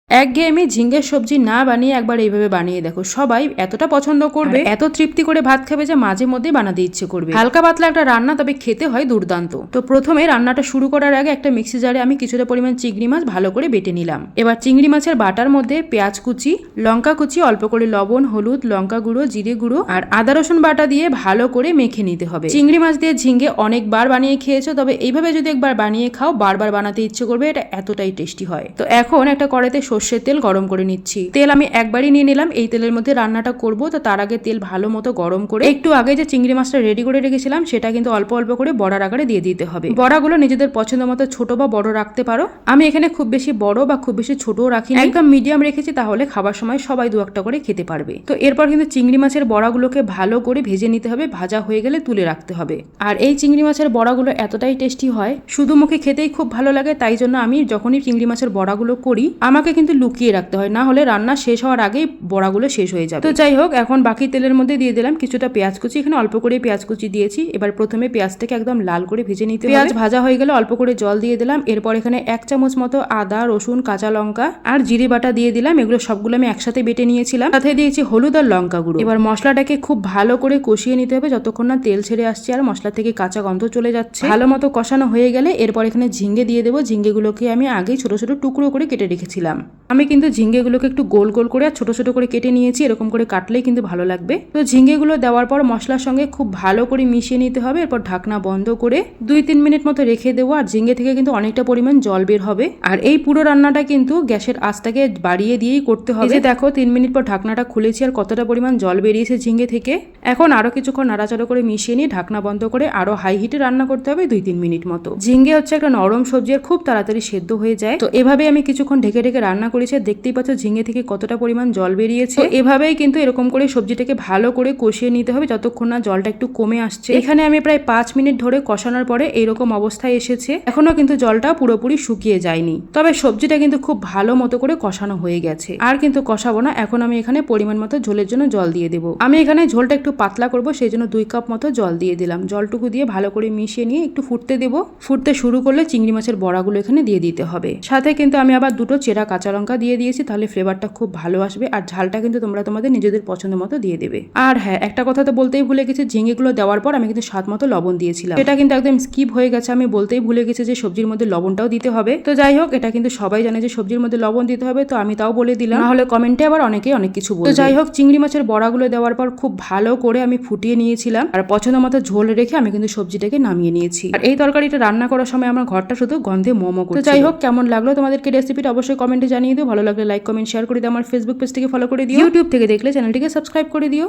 একঘেয়েমি ঝিঙ্গের সবজি না বানিয়ে একবার এইভাবে বানিয়ে দেখো, সবাই এতটা পছন্দ করবে, এত তৃপ্তি করে ভাত খাবে যে মাঝে মধ্যেই বানাতে ইচ্ছে করবে। হালকা পাতলা একটা রান্না, তবে খেতে হয় দুর্দান্ত। তো প্রথমে রান্নাটা শুরু করার আগে একটা মিক্সি জারে আমি কিছুটা পরিমাণ চিংড়ি মাছ ভালো করে বেটে নিলাম। এবার চিংড়ি মাছের বাটার মধ্যে পেঁয়াজ কুচি, লঙ্কা কুচি, অল্প করে লবণ, হলুদ, লঙ্কা গুঁড়ো, জিরে গুঁড়ো আর আদা রসুন বাটা দিয়ে ভালো করে মেখে নিতে হবে। চিংড়ি মাছ দিয়ে ঝিঙ্গে অনেকবার বানিয়ে খেয়েছো, তবে এইভাবে যদি একবার বানিয়ে খাও বারবার বানাতে ইচ্ছে করবে, এটা এতটাই টেস্টি হয়। তো এখন একটা কড়াইতে সর্ষের তেল গরম করে নিচ্ছি। তেল আমি একবারই নিয়ে নিলাম, এই তেলের মধ্যে রান্নাটা করব। তো তার আগে তেল ভালো মতো গরম করে একটু আগে যে চিংড়ি মাছটা রেডি করে রেখেছিলাম সেটা কিন্তু অল্প অল্প করে বড়ার আকারে দিয়ে দিতে হবে। বড়াগুলো নিজেদের পছন্দ মতো ছোট বা বড় রাখতে পারো। আমি এখানে খুব বেশি বড় বা খুব বেশি ছোটও রাখি, একদম মিডিয়াম রেখেছি, তাহলে খাবার সময় সবাই দু একটা করে খেতে পারবে। তো এরপর কিন্তু চিংড়ি মাছের বড়াগুলোকে ভালো করে ভেজে নিতে হবে, ভাজা হয়ে গেলে তুলে রাখতে হবে। আর এই চিংড়ি মাছের বড়াগুলো এতটাই টেস্টি হয়, শুধু মুখে খেতেই খুব ভালো লাগে। তাই জন্য আমি যখনই চিংড়ি মাছের বড়াগুলো করি আমাকে কিন্তু লুকিয়ে রাখতে হয়, না হলে রান্না শেষ হওয়ার আগেই বড়াগুলো শেষ হয়ে যাবে। তো যাই হোক, এখন বাকি তেলের মধ্যে দিয়ে দিলাম কিছুটা পেঁয়াজ কুচি। এখানে অল্প করে পেঁয়াজ কুচি দিয়েছি। এবার প্রথমে পেঁয়াজটাকে একদম লাল করে ভেজে নিতে হবে। পেঁয়াজ ভাজা হয়ে গেলে অল্প করে জল দিয়ে দিলাম। এরপর এখানে 1 চামচ মতো আদা, রসুন, কাঁচা লঙ্কা আর জিরে বাটা দিয়ে দিলাম। এগুলো সবগুলো আমি একসাথে বেটে নিয়েছিলাম। সাথে দিয়েছি হলুদ আর লঙ্কা গুঁড়ো। এবার মশলাটাকে খুব ভালো করে কষিয়ে নিতে হবে যতক্ষণ না তেল ছেড়ে আসছে আর মশলা থেকে কাঁচা গন্ধ চলে যাচ্ছে। ভালো মতো কষানো হয়ে গেলে এরপর এখানে ঝিঙ্গে দিয়ে দেবো। ঝিঙ্গেগুলোকে আমি আগেই ছোট ছোট টুকরো করে কেটে রেখেছিলাম। আমি কিন্তু ঝিঙ্গেগুলোকে একটু গোল গোল করে আর ছোট ছোট করে কেটে নিয়েছি, এরকম করে কাটলেই কিন্তু ভালো লাগবে। তো ঝিঙ্গেগুলো দেওয়ার পর মশলার সঙ্গে খুব ভালো করে মিশিয়ে নিতে হবে। এরপর ঢাকনা বন্ধ করে 2-3 মিনিট মতো রেখে দেবো। আর ঝিঙ্গে থেকে কিন্তু অনেকটা পরিমাণ জল বের হবে। আর এই পুরো রান্নাটা কিন্তু গ্যাসের আঁচটাকে বাড়িয়ে দিয়েই করতে হবে। দেখো 3 মিনিট পর ঢাকনাটা খুলেছি আর কতটা পরিমাণ জল বেরিয়েছে ঝিঙ্গে থেকে। এখন আরো কিছুক্ষণ নাড়াচাড়া করে মিশিয়ে নিয়ে ঢাকনা বন্ধ করে আরো হাই হিটে রান্না করতে হবে 2-3 মিনিট মতো। ঝিঙ্গে হচ্ছে একটা নরম সবজি আর খুব তাড়াতাড়ি সেদ্ধ হয়ে যায়। তো এভাবে আমি কিছুক্ষণ ঢেকে ঢেকে রান্না করেছি। দেখতেই পাচ্ছ ঝিঙ্গে থেকে কতটা পরিমাণ জল বেরিয়েছে। এভাবেই কিন্তু এরকম করে সবজিটাকে ভালো করে কষিয়ে নিতে হবে যতক্ষণ না জলটা একটু কমে আসছে। এখানে আমি প্রায় 5 মিনিট ধরে কষানোর পরে এইরকম অবস্থায় এসেছে। এখনো কিন্তু জলটা পুরোপুরি শুকিয়ে যায়নি, তবে সবজিটা কিন্তু খুব ভালো মতো করে কষানো হয়ে গেছে। আর কিন্তু কষাবো না, এখন আমি এখানে পরিমাণ মতো ঝোলের জন্য জল দিয়ে দেবো। আমি এখানে ঝোলটা একটু পাতলা করব, সেই জন্য 2 কাপ মতো জল দিয়ে দিলাম। জলটুকু দিয়ে ভালো করে মিশিয়ে নিয়ে একটু ফুটতে দেবো। ফুটতে শুরু করলে চিংড়ি মাছের বড়াগুলো এখানে দিয়ে দিতে হবে। সাথে কিন্তু আমি আবার 2টো চেরা কাঁচা লঙ্কা দিয়ে দিয়েছি, তাহলে ফ্লেভারটা খুব ভালো আসবে। আর ঝালটা কিন্তু তোমরা তোমাদের নিজেদের পছন্দ মতো দিয়ে দেবে। আর হ্যাঁ, একটা কথা তো বলতেই ভুলে গেছি, ঝিঙ্গেগুলো দেওয়ার পর আমি কিন্তু স্বাদ মতো লবণ দিয়েছিলাম। এটা কিন্তু একদম স্কিপ হয়ে গেছে, আমি বলতেই ভুলে গেছি যে সবজির মধ্যে লবণটাও দিতে হবে। তো যাই হোক, এটা কিন্তু সবাই জানে যে সবজির মধ্যে লবণ দিতে হবে, তো আমি তাও বলে দিলাম, না হলে কমেন্টে আবার অনেকেই অনেক কিছু বলবে। তো যাই হোক, চিংড়ি মাছের বড়াগুলো দেওয়ার পর খুব ভালো করে আমি ফুটিয়ে নিয়েছিলাম। আর পছন্দ মতো ঝোল রেখে আমি কিন্তু সবজিটাকে নামিয়ে নিয়েছি। আর এই তরকারিটা রান্না করার সময় আমার ঘরটা শুধু গন্ধে মোমো করছে। তো যাই হোক, কেমন লাগলো তোমাদেরকে রেসিপিটা অবশ্যই কমেন্টে জানিয়ে দিও। ভালো লাগলে লাইক, কমেন্ট, শেয়ার করে দিও। আমার ফেসবুক পেজটিকে ফলো করে দিও। ইউটিউব থেকে দেখলে চ্যানেলটিকে সাবস্ক্রাইব করে দিও।